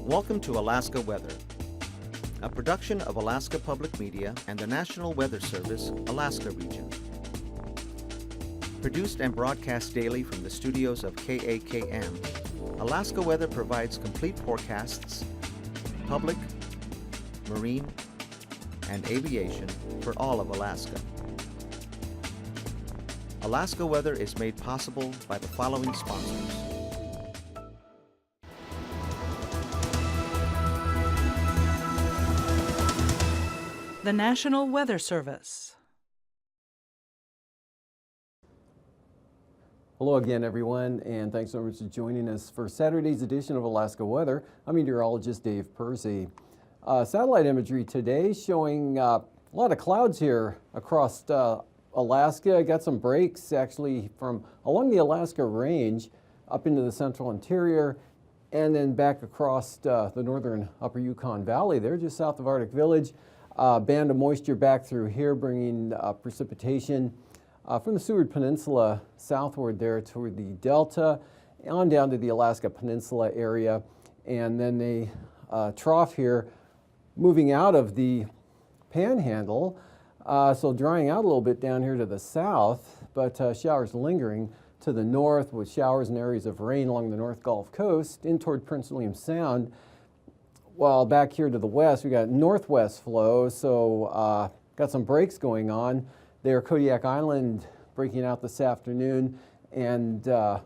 Welcome to Alaska Weather, a production of Alaska Public Media and the National Weather Service, Alaska Region. Produced and broadcast daily from the studios of KAKM, Alaska Weather provides complete forecasts, public, marine, and aviation for all of Alaska. Alaska Weather is made possible by the following sponsors. The National Weather Service. Hello again, everyone, and thanks so much for joining us for Saturday's edition of Alaska Weather. I'm meteorologist Dave Percy. Satellite imagery today showing a lot of clouds here across Alaska. Got some breaks actually from along the Alaska Range up into the central interior and then back across the northern upper Yukon Valley there just south of Arctic Village. Band of moisture back through here bringing precipitation from the Seward Peninsula southward there toward the Delta on down to the Alaska Peninsula area, and then a trough here moving out of the Panhandle, so drying out a little bit down here to the south, but showers lingering to the north with showers and areas of rain along the North Gulf Coast in toward Prince William Sound. While back here to the west, we got northwest flow, so got some breaks going on there. Kodiak Island breaking out this afternoon, and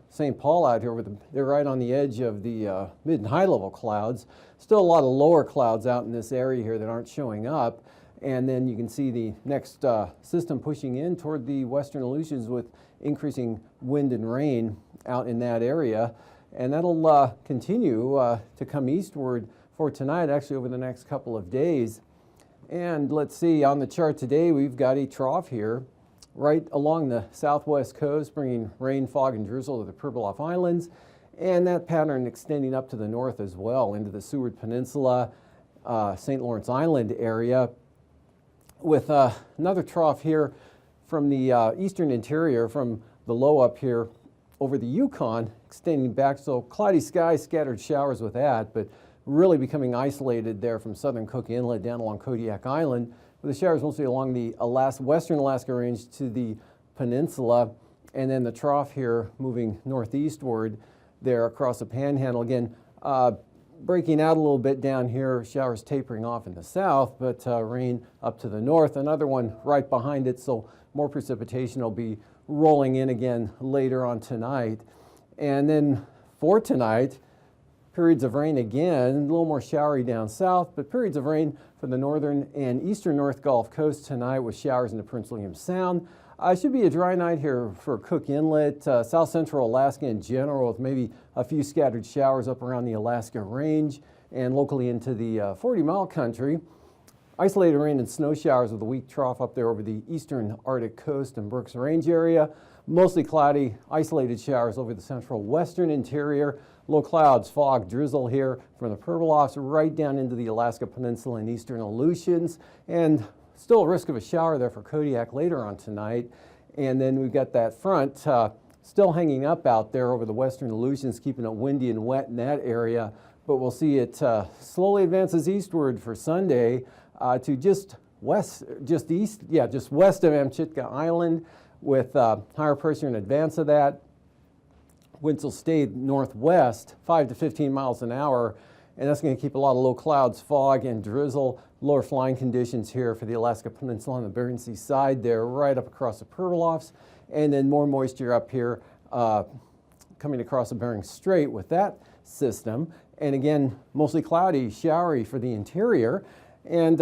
St. Paul out here, they're right on the edge of the mid and high level clouds. Still a lot of lower clouds out in this area here that aren't showing up. And then you can see the next system pushing in toward the western Aleutians with increasing wind and rain out in that area. And that'll continue to come eastward for tonight, actually over the next couple of days. And let's see, on the chart today, we've got a trough here right along the southwest coast, bringing rain, fog, and drizzle to the Pribilof Islands, and that pattern extending up to the north as well into the Seward Peninsula, St. Lawrence Island area, with another trough here from the eastern interior, from the low up here over the Yukon, extending back. So cloudy skies, scattered showers with that, but really becoming isolated there from southern Cook Inlet down along Kodiak Island, with the showers mostly along the western Alaska Range to the peninsula, and then the trough here moving northeastward there across the Panhandle. Again, breaking out a little bit down here, showers tapering off in the south, but rain up to the north. Another one right behind it, so more precipitation will be rolling in again later on tonight. And then for tonight, periods of rain again, a little more showery down south, but periods of rain for the northern and eastern North Gulf Coast tonight with showers into Prince William Sound. Should be a dry night here for Cook Inlet, south central Alaska in general, with maybe a few scattered showers up around the Alaska Range and locally into the 40-mile country. Isolated rain and snow showers with a weak trough up there over the eastern Arctic coast and Brooks Range area. Mostly cloudy, isolated showers over the central western interior. Low clouds, fog, drizzle here from the Pribilofs right down into the Alaska Peninsula and eastern Aleutians. And still a risk of a shower there for Kodiak later on tonight. And then we've got that front still hanging up out there over the western Aleutians, keeping it windy and wet in that area. But we'll see it slowly advances eastward for Sunday to just west of Amchitka Island with higher pressure in advance of that. Winds will stay northwest, 5 to 15 miles an hour, and that's going to keep a lot of low clouds, fog, and drizzle. Lower flying conditions here for the Alaska Peninsula on the Bering Sea side there, right up across the Pribilofs, and then more moisture up here coming across the Bering Strait with that system. And again, mostly cloudy, showery for the interior. And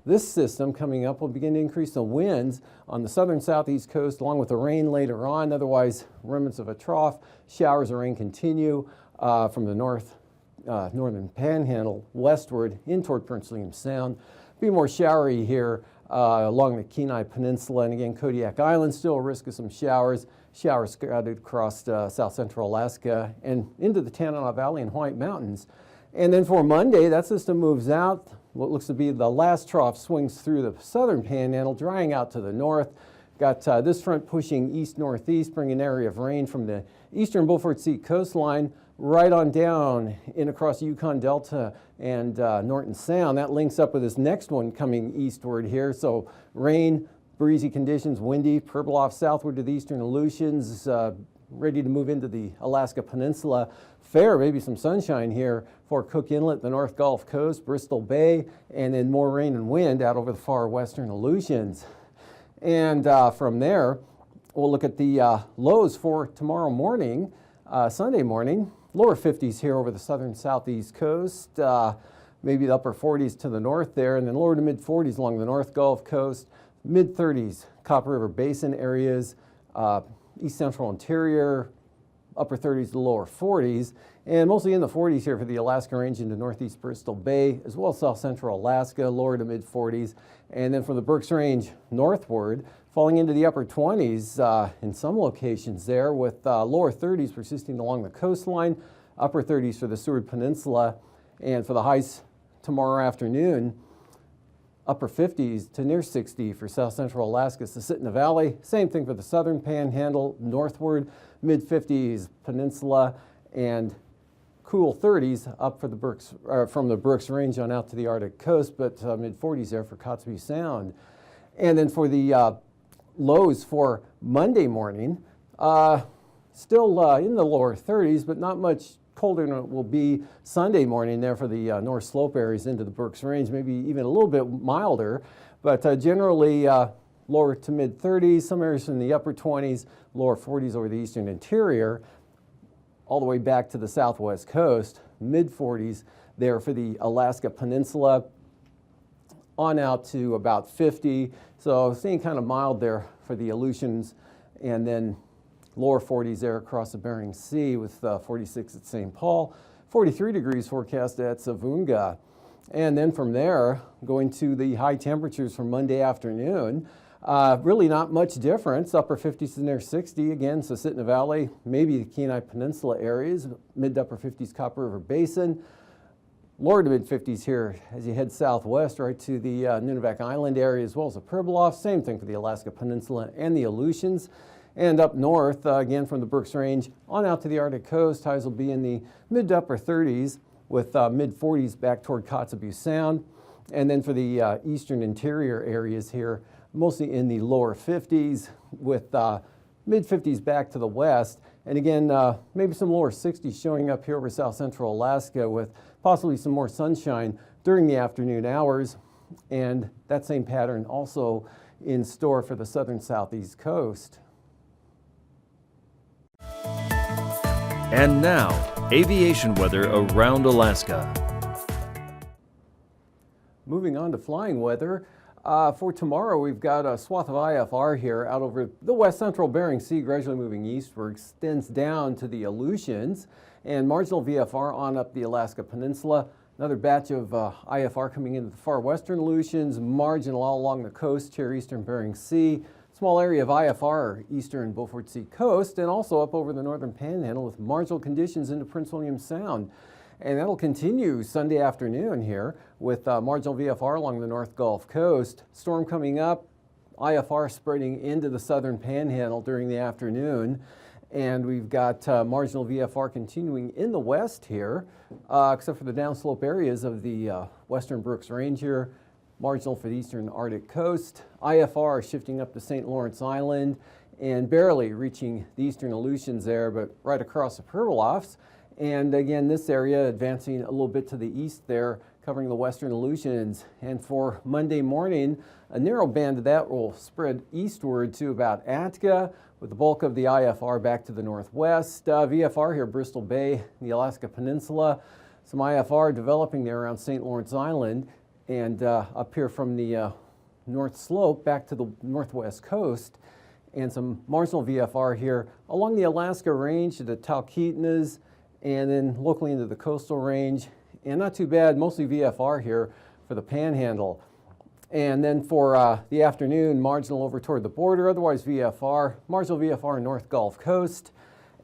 this system coming up will begin to increase the winds on the southern southeast coast, along with the rain later on. Otherwise, remnants of a trough. Showers of rain continue from the northern Panhandle westward in toward Prince William Sound. Be more showery here along the Kenai Peninsula, and again, Kodiak Island, still a risk of some showers. Showers scattered across south central Alaska and into the Tanana Valley and White Mountains. And then for Monday, that system moves out. What looks to be the last trough swings through the southern Panhandle, drying out to the north. Got this front pushing east-northeast, bringing an area of rain from the eastern Beaufort Sea coastline right on down in across the Yukon Delta and Norton Sound. That links up with this next one coming eastward here. So rain, breezy conditions, windy, Pribilof southward to the eastern Aleutians, ready to move into the Alaska Peninsula. Fair, maybe some sunshine here for Cook Inlet, the North Gulf Coast, Bristol Bay, and then more rain and wind out over the far western Aleutians. And from there, we'll look at the lows for tomorrow morning, Sunday morning. Lower 50s here over the southern southeast coast, maybe the upper 40s to the north there, and then lower to mid 40s along the North Gulf Coast, mid 30s Copper River Basin areas, east central interior, upper 30s to lower 40s, and mostly in the 40s here for the Alaska Range into northeast Bristol Bay, as well as south central Alaska, lower to mid 40s, and then from the Brooks Range northward, falling into the upper 20s in some locations there, with lower 30s persisting along the coastline, upper 30s for the Seward Peninsula, and for the highs tomorrow afternoon, upper 50s to near 60 for south central Alaska, Susitna Valley. Same thing for the southern panhandle, northward, mid 50s Peninsula, and cool 30s up for the Brooks, from the Brooks Range on out to the Arctic coast, but mid 40s there for Kotzebue Sound. And then for the lows for Monday morning, still in the lower 30s, but not much colder than it will be Sunday morning there for the North Slope areas into the Brooks Range, maybe even a little bit milder, but generally lower to mid 30s, some areas in the upper 20s, lower 40s over the eastern interior, all the way back to the southwest coast, mid 40s there for the Alaska Peninsula, on out to about 50. So staying kind of mild there for the Aleutians, and then lower 40s there across the Bering Sea with 46 at St. Paul, 43 degrees forecast at Savunga. And then from there, going to the high temperatures for Monday afternoon, really not much difference. Upper 50s to near 60, again, Susitna Valley, maybe the Kenai Peninsula areas, mid to upper 50s Copper River Basin, lower to mid 50s here as you head southwest right to the Nunivak Island area as well as the Pribilof. Same thing for the Alaska Peninsula and the Aleutians. And up north, again from the Brooks Range on out to the Arctic coast, highs will be in the mid to upper 30s with mid 40s back toward Kotzebue Sound. And then for the eastern interior areas here, mostly in the lower 50s with mid 50s back to the west. And again, maybe some lower 60s showing up here over south central Alaska with possibly some more sunshine during the afternoon hours. And that same pattern also in store for the southern southeast coast. And now, aviation weather around Alaska. Moving on to flying weather. For tomorrow, we've got a swath of IFR here out over the west central Bering Sea, gradually moving eastward, extends down to the Aleutians, and marginal VFR on up the Alaska Peninsula. Another batch of IFR coming into the far western Aleutians, marginal all along the coast here, eastern Bering Sea. Small area of IFR, eastern Beaufort Sea coast, and also up over the northern panhandle with marginal conditions into Prince William Sound. And that'll continue Sunday afternoon here with marginal VFR along the North Gulf Coast. Storm coming up, IFR spreading into the southern panhandle during the afternoon. And we've got marginal VFR continuing in the west here, except for the downslope areas of the western Brooks Range here. Marginal for the eastern Arctic coast. IFR shifting up to St. Lawrence Island and barely reaching the eastern Aleutians there, but right across the Pribilofs. And again, this area advancing a little bit to the east there, covering the western Aleutians. And for Monday morning, a narrow band of that will spread eastward to about Atka, with the bulk of the IFR back to the northwest. VFR here, Bristol Bay, the Alaska Peninsula. Some IFR developing there around St. Lawrence Island. And up here from the north slope back to the northwest coast, and some marginal VFR here along the Alaska Range to the Talkeetnas, and then locally into the coastal range, and not too bad, mostly VFR here for the Panhandle. And then for the afternoon, marginal over toward the border, otherwise VFR, marginal VFR North Gulf Coast,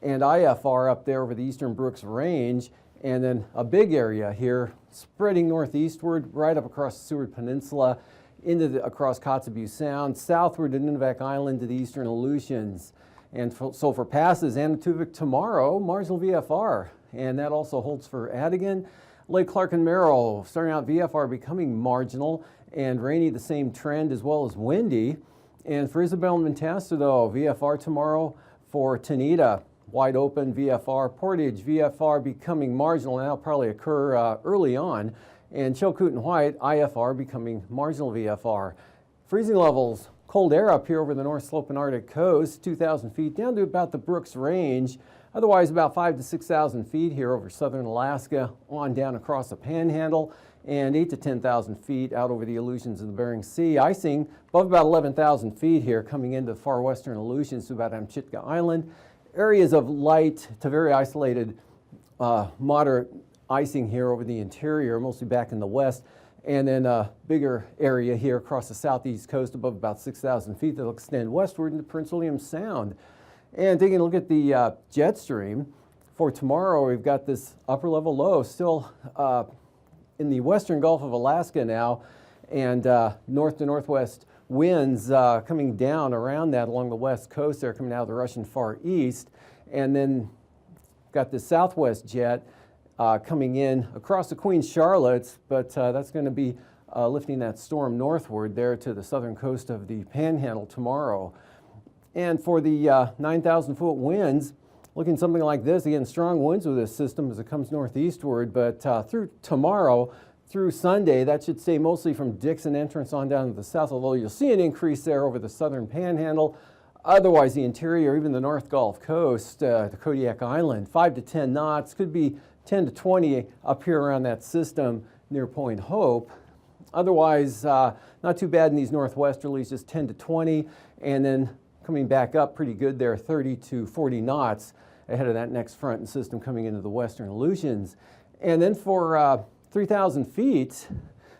and IFR up there over the eastern Brooks Range, and then a big area here spreading northeastward right up across the Seward Peninsula into across Kotzebue Sound, southward to Nunivak Island to the eastern Aleutians. And so for passes, Anaktuvuk tomorrow, marginal VFR and that also holds for Adigan. Lake Clark and Merrill, starting out VFR becoming marginal, and rainy, the same trend, as well as windy. And for Isabel and Mentasta, though, VFR tomorrow. For Tenita, wide open VFR. Portage, VFR becoming marginal, and that'll probably occur early on. And Chilkoot and White, IFR becoming marginal VFR. Freezing levels, cold air up here over the North Slope and Arctic coast, 2,000 feet down to about the Brooks Range. Otherwise, about 5,000 to 6,000 feet here over southern Alaska, on down across the Panhandle, and 8,000 to 10,000 feet out over the Aleutians and the Bering Sea. Icing above about 11,000 feet here, coming into the far western Aleutians to about Amchitka Island. Areas of light to very isolated, moderate icing here over the interior, mostly back in the west. And then a bigger area here across the southeast coast above about 6,000 feet that'll extend westward into Prince William Sound. And taking a look at the jet stream, for tomorrow we've got this upper level low still in the western Gulf of Alaska now, and north to northwest winds coming down around that along the west coast there, coming out of the Russian Far East. And then got the southwest jet coming in across the Queen Charlotte, but that's going to be lifting that storm northward there to the southern coast of the Panhandle tomorrow. And for the 9,000-foot winds, looking something like this. Again, strong winds with this system as it comes northeastward, but through tomorrow, through Sunday, that should stay mostly from Dixon entrance on down to the south, although you'll see an increase there over the southern Panhandle. Otherwise, the interior, even the North Gulf Coast, the Kodiak Island, 5 to 10 knots, could be 10 to 20 up here around that system near Point Hope. Otherwise, not too bad in these northwesterlies, just 10 to 20, and then coming back up pretty good there, 30 to 40 knots ahead of that next front and system coming into the western Aleutians. And then for 3,000 feet,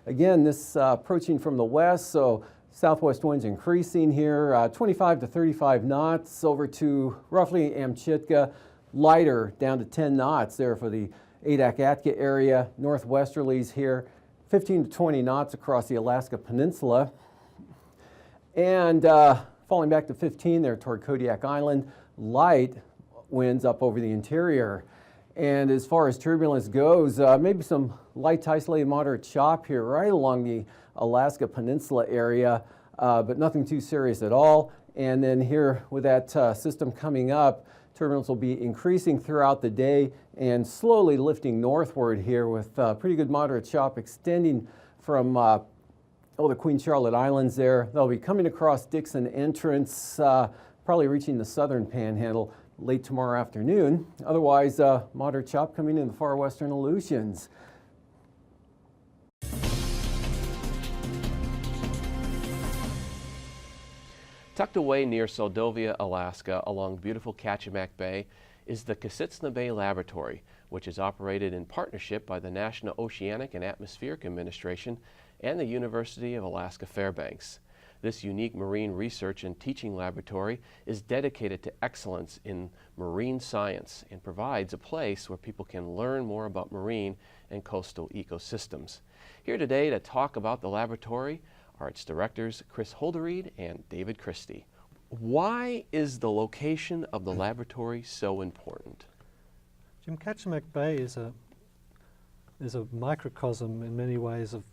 again, this approaching from the west, so southwest winds increasing here, 25 to 35 knots over to roughly Amchitka, lighter down to 10 knots there for the Adak-Atka area, northwesterlies here, 15 to 20 knots across the Alaska Peninsula. And falling back to 15 there toward Kodiak Island, light winds up over the interior. And as far as turbulence goes, maybe some light to isolated moderate chop here right along the Alaska Peninsula area, but nothing too serious at all. And then here with that system coming up, turbulence will be increasing throughout the day and slowly lifting northward here with pretty good moderate chop extending from the Queen Charlotte Islands there. They'll be coming across Dixon entrance, probably reaching the southern Panhandle late tomorrow afternoon. Otherwise, moderate chop coming in the far western Aleutians. Tucked away near Soldovia, Alaska, along beautiful Kachemak Bay, is the Kachemak Bay Laboratory, which is operated in partnership by the National Oceanic and Atmospheric Administration and the University of Alaska Fairbanks. This unique marine research and teaching laboratory is dedicated to excellence in marine science and provides a place where people can learn more about marine and coastal ecosystems. Here today to talk about the laboratory are its directors, Chris Holderried and David Christie. Why is the location of the laboratory so important? Jim, Kachemak Bay is a microcosm in many ways of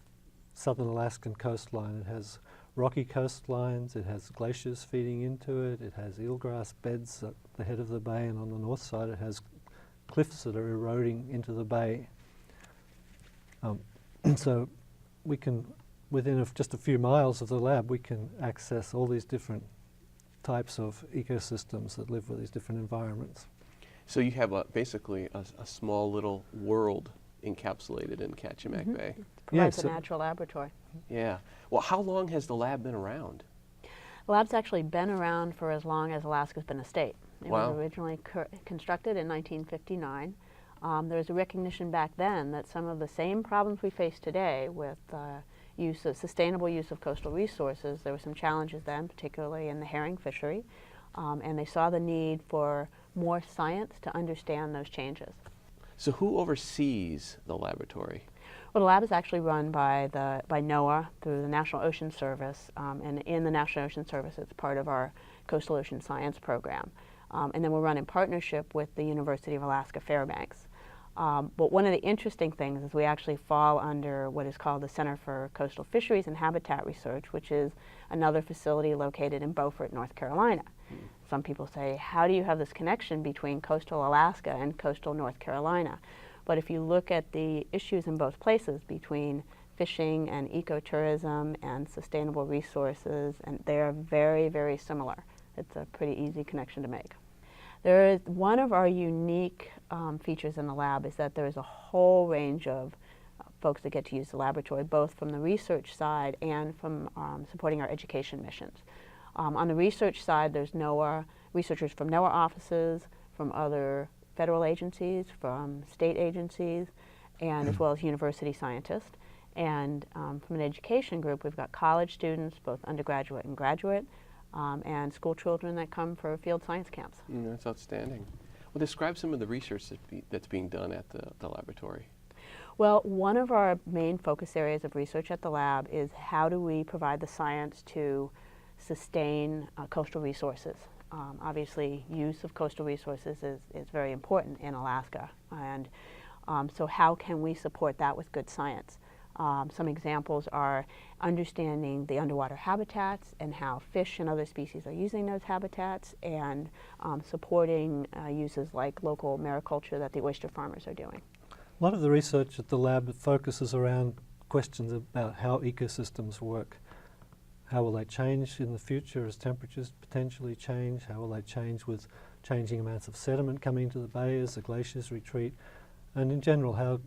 southern Alaskan coastline. It has rocky coastlines, it has glaciers feeding into it, it has eelgrass beds at the head of the bay, and on the north side it has cliffs that are eroding into the bay. So we can, within just a few miles of the lab, we can access all these different types of ecosystems that live with these different environments. So you have basically a small little world encapsulated in Kachemak Bay. Provides a natural laboratory. Yeah. Well, how long has the lab been around? The lab's actually been around for as long as Alaska's been a state. It Wow. was originally constructed in 1959. There was a recognition back then that some of the same problems we face today with sustainable use of coastal resources, there were some challenges then, particularly in the herring fishery, and they saw the need for more science to understand those changes. So who oversees the laboratory? Well, the lab is actually run by NOAA through the National Ocean Service, and in the National Ocean Service it's part of our Coastal Ocean Science program. And then we'll run in partnership with the University of Alaska Fairbanks. But one of the interesting things is we actually fall under what is called the Center for Coastal Fisheries and Habitat Research, which is another facility located in Beaufort, North Carolina. Some people say, how do you have this connection between coastal Alaska and coastal North Carolina? But if you look at the issues in both places between fishing and ecotourism and sustainable resources, and they're very, very similar. It's a pretty easy connection to make. There is one of our unique features in the lab is that there is a whole range of folks that get to use the laboratory, both from the research side and from supporting our education missions. On the research side, there's NOAA, researchers from NOAA offices, from other federal agencies, from state agencies, and as well as university scientists. And from an education group, we've got college students, both undergraduate and graduate, and school children that come for field science camps. That's outstanding. Well, describe some of the research that's being done at the laboratory. Well, one of our main focus areas of research at the lab is how do we provide the science to sustain coastal resources. Obviously, use of coastal resources is very important in Alaska, and so how can we support that with good science? Some examples are understanding the underwater habitats and how fish and other species are using those habitats, and supporting uses like local mariculture that the oyster farmers are doing. A lot of the research at the lab focuses around questions about how ecosystems work. How will they change in the future as temperatures potentially change? How will they change with changing amounts of sediment coming into the bay as the glaciers retreat? And in general,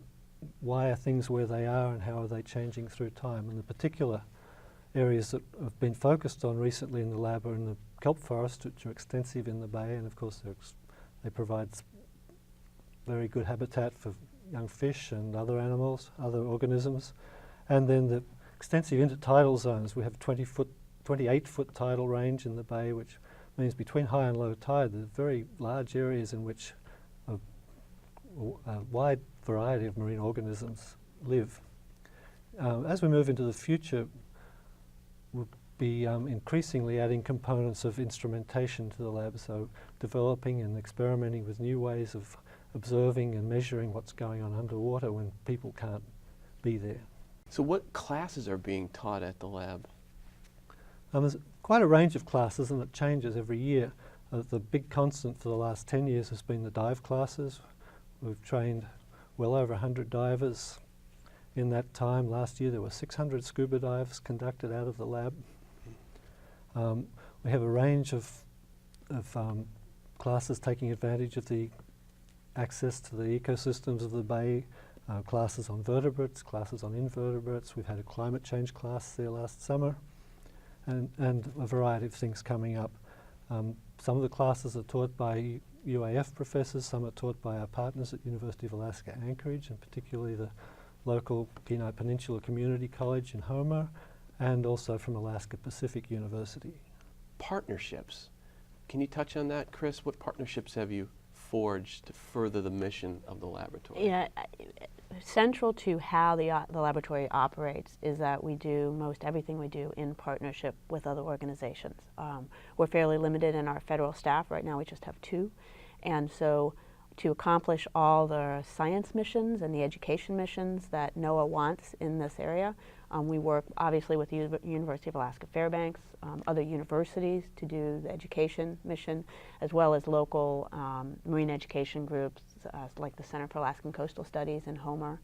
why are things where they are and how are they changing through time? And the particular areas that have been focused on recently in the lab are in the kelp forests, which are extensive in the bay, and of course they provide very good habitat for young fish and other animals, other organisms. And then the extensive intertidal zones. We have 28-foot tidal range in the bay, which means between high and low tide, there's very large areas in which a wide variety of marine organisms live. As we move into the future, we'll be increasingly adding components of instrumentation to the lab, so developing and experimenting with new ways of observing and measuring what's going on underwater when people can't be there. So what classes are being taught at the lab? There's quite a range of classes, and it changes every year. The big constant for the last 10 years has been the dive classes. We've trained well over 100 divers in that time. Last year there were 600 scuba dives conducted out of the lab. We have a range of classes taking advantage of the access to the ecosystems of the bay. Classes on vertebrates, classes on invertebrates. We've had a climate change class there last summer, and a variety of things coming up. Some of the classes are taught by UAF professors, some are taught by our partners at University of Alaska Anchorage, and particularly the local Kenai Peninsula Community College in Homer, and also from Alaska Pacific University. Partnerships. Can you touch on that, Chris? What partnerships have you forged to further the mission of the laboratory? Yeah, central to how the laboratory operates is that we do most everything we do in partnership with other organizations. We're fairly limited in our federal staff. Right now we just have 2. And so to accomplish all the science missions and the education missions that NOAA wants in this area, we work obviously with the University of Alaska Fairbanks, other universities to do the education mission, as well as local marine education groups like the Center for Alaskan Coastal Studies in Homer.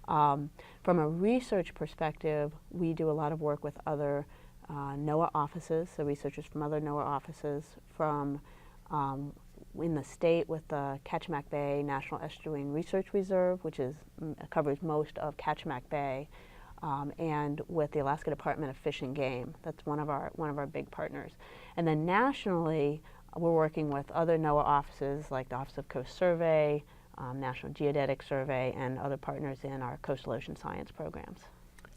From a research perspective, we do a lot of work with other NOAA offices, so researchers from other NOAA offices, from in the state with the Kachemak Bay National Estuarine Research Reserve, which covers most of Kachemak Bay, and with the Alaska Department of Fish and Game. That's one of our big partners. And then nationally, we're working with other NOAA offices like the Office of Coast Survey, National Geodetic Survey, and other partners in our coastal ocean science programs.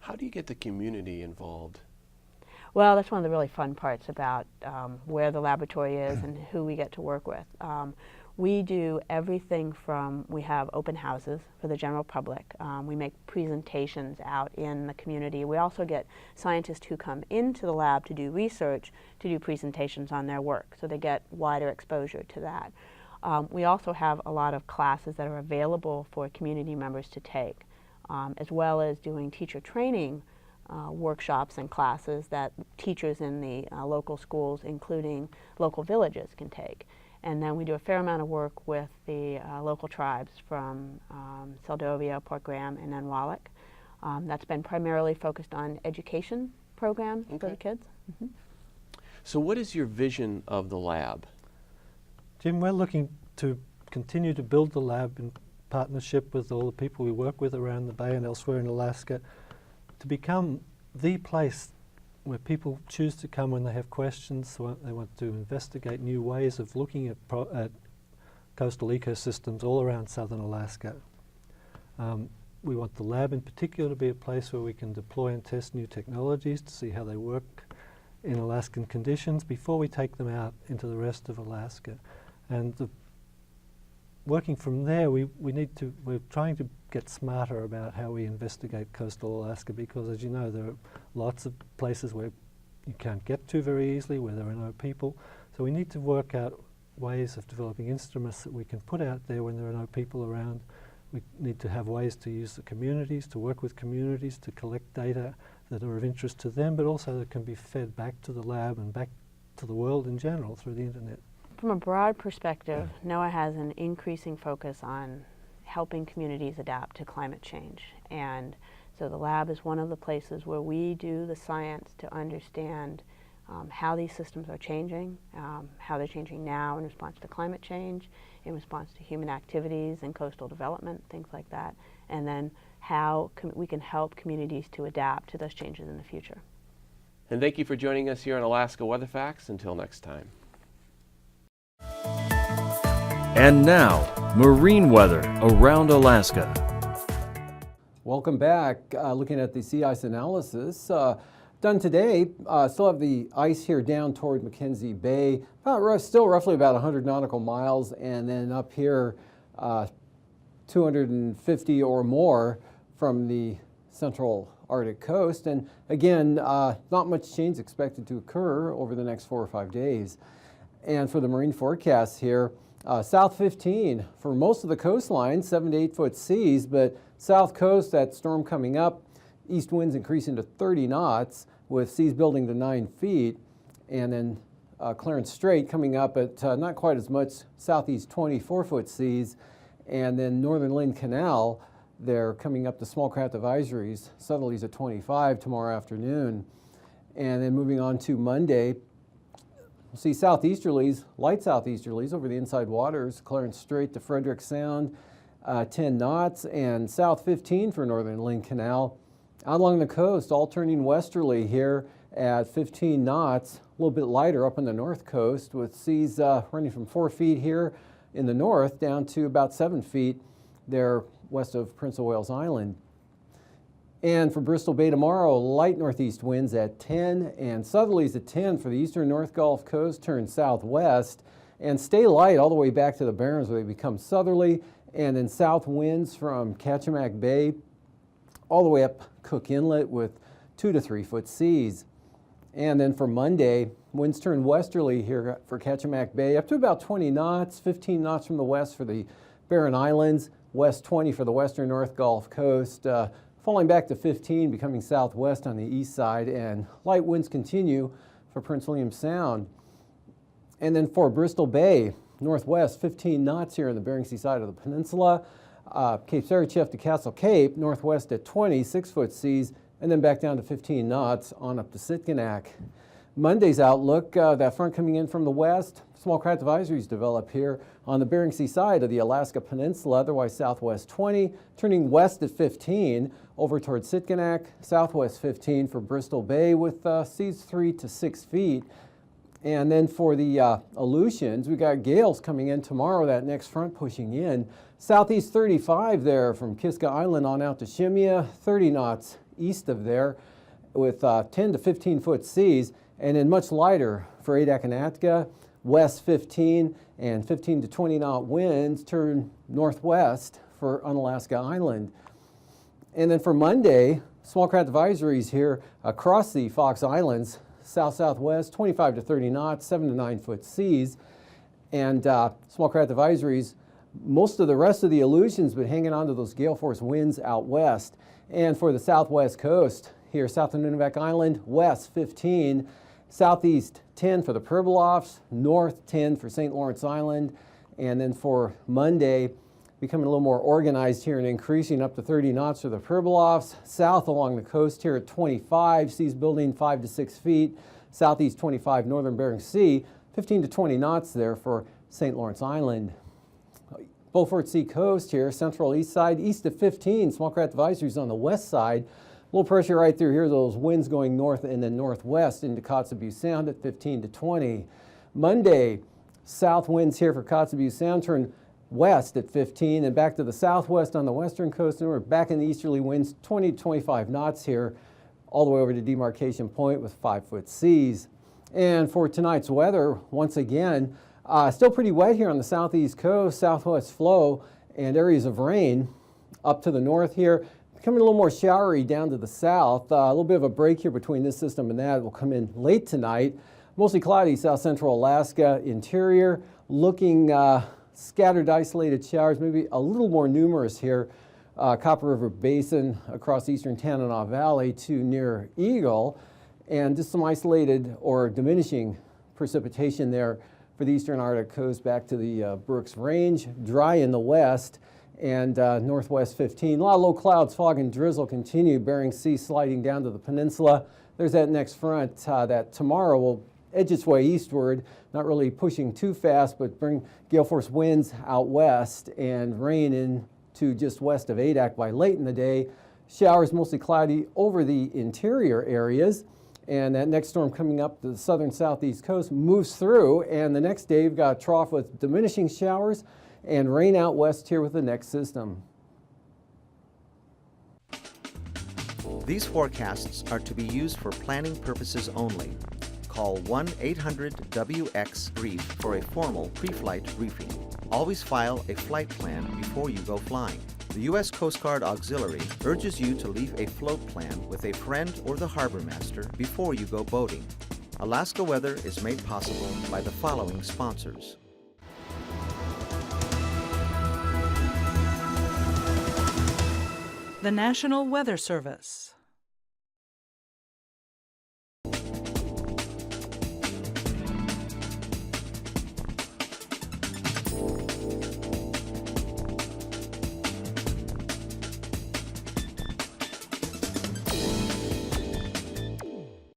How do you get the community involved? Well, that's one of the really fun parts about where the laboratory is and who we get to work with. We do everything from, we have open houses for the general public. We make presentations out in the community. We also get scientists who come into the lab to do research, to do presentations on their work, so they get wider exposure to that. We also have a lot of classes that are available for community members to take, as well as doing teacher training workshops and classes that teachers in the local schools, including local villages, can take. And then we do a fair amount of work with the local tribes from Seldovia, Port Graham, and Nenwalek. That's been primarily focused on education programs for the kids. So what is your vision of the lab? Jim, we're looking to continue to build the lab in partnership with all the people we work with around the Bay and elsewhere in Alaska to become the place where people choose to come when they have questions, they want to investigate new ways of looking at coastal ecosystems all around southern Alaska. We want the lab in particular to be a place where we can deploy and test new technologies to see how they work in Alaskan conditions before we take them out into the rest of Alaska. And working from there, we're trying to get smarter about how we investigate coastal Alaska, because as you know, there are lots of places where you can't get to very easily, where there are no people. So we need to work out ways of developing instruments that we can put out there when there are no people around. We need to have ways to use the communities, to work with communities, to collect data that are of interest to them, but also that can be fed back to the lab and back to the world in general through the internet. From a broad perspective, NOAA has an increasing focus on helping communities adapt to climate change. And so the lab is one of the places where we do the science to understand how these systems are changing, how they're changing now in response to climate change, in response to human activities and coastal development, things like that, and then how we can help communities to adapt to those changes in the future. And thank you for joining us here on Alaska Weather Facts. Until next time. And now, marine weather around Alaska. Welcome back. Looking at the sea ice analysis done today. Still have the ice here down toward Mackenzie Bay, still roughly about 100 nautical miles, and then up here 250 or more from the central Arctic coast. And again, not much change expected to occur over the next 4 or 5 days. And for the marine forecast here, South 15 for most of the coastline, 7 to 8 foot seas, but south coast, that storm coming up, east winds increasing to 30 knots with seas building to 9 feet, and then Clarence Strait coming up at not quite as much, southeast 24 foot seas, and then Northern Lynn Canal, they're coming up to small craft advisories, southerlies at 25 tomorrow afternoon. And then moving on to Monday, we'll see southeasterlies, light southeasterlies over the inside waters, Clarence Strait to Frederick Sound, 10 knots, and south 15 for Northern Lynn Canal. Out along the coast, all turning westerly here at 15 knots, a little bit lighter up on the north coast with seas running from 4 feet here in the north down to about 7 feet there west of Prince of Wales Island. And for Bristol Bay tomorrow, light northeast winds at 10 and southerlies at 10 for the eastern North Gulf Coast, turn southwest and stay light all the way back to the Barrens where they become southerly, and then south winds from Kachemak Bay all the way up Cook Inlet with 2 to 3 foot seas. And then for Monday, winds turn westerly here for Kachemak Bay up to about 20 knots, 15 knots from the west for the Barren Islands, west 20 for the western North Gulf Coast, falling back to 15, becoming southwest on the east side, and light winds continue for Prince William Sound. And then for Bristol Bay, northwest 15 knots here on the Bering Sea side of the peninsula, Cape Sarachev to Castle Cape, northwest at 20, 6 foot seas, and then back down to 15 knots on up to Sitkinak. Monday's outlook, that front coming in from the west, small craft advisories develop here on the Bering Sea side of the Alaska Peninsula, otherwise southwest 20, turning west at 15 over towards Sitkinak, southwest 15 for Bristol Bay with seas 3 to 6 feet. And then for the Aleutians, we got gales coming in tomorrow, that next front pushing in. Southeast 35 there from Kiska Island on out to Shimia, 30 knots east of there with 10 to 15 foot seas, and then much lighter for Adak and Atka, west 15 and 15 to 20 knot winds turn northwest for Unalaska Island. And then for Monday, small craft advisories here across the Fox Islands, south-southwest, 25 to 30 knots, 7 to 9 foot seas. And small craft advisories, most of the rest of the illusion's been hanging on to those gale force winds out west. And for the southwest coast, here south of Nunivak Island, west 15, southeast 10 for the Pribilofs, north 10 for St. Lawrence Island, and then for Monday, becoming a little more organized here and increasing up to 30 knots for the Pribilofs, south along the coast here at 25, seas building 5 to 6 feet, southeast 25, northern Bering Sea, 15 to 20 knots there for St. Lawrence Island. Beaufort Sea coast here, central east side, east of 15, small craft advisories on the west side. Low pressure right through here, those winds going north and then northwest into Kotzebue Sound at 15 to 20. Monday, south winds here for Kotzebue Sound turn west at 15 and back to the southwest on the western coast, and we're back in the easterly winds 20 to 25 knots here all the way over to Demarcation Point with 5-foot seas. And for tonight's weather, once again, still pretty wet here on the southeast coast, southwest flow, and areas of rain up to the north here. Becoming a little more showery down to the south. A little bit of a break here between this system and that will come in late tonight. Mostly cloudy south central Alaska interior. Looking scattered isolated showers, maybe a little more numerous here. Copper River Basin across eastern Tanana Valley to near Eagle. And just some isolated or diminishing precipitation there for the eastern Arctic coast back to the Brooks Range. Dry in the west and northwest 15. A lot of low clouds, fog and drizzle continue. Bering Sea sliding down to the peninsula. There's that next front that tomorrow will edge its way eastward, not really pushing too fast, but bring gale force winds out west and rain into just west of Adak by late in the day. Showers mostly cloudy over the interior areas. And that next storm coming up to the southern southeast coast moves through, and the next day we've got a trough with diminishing showers and rain out west here with the next system. These forecasts are to be used for planning purposes only. Call 1-800-WX-BRIEF for a formal pre-flight briefing. Always file a flight plan before you go flying. The U.S. Coast Guard Auxiliary urges you to leave a float plan with a friend or the harbor master before you go boating. Alaska Weather is made possible by the following sponsors. The National Weather Service.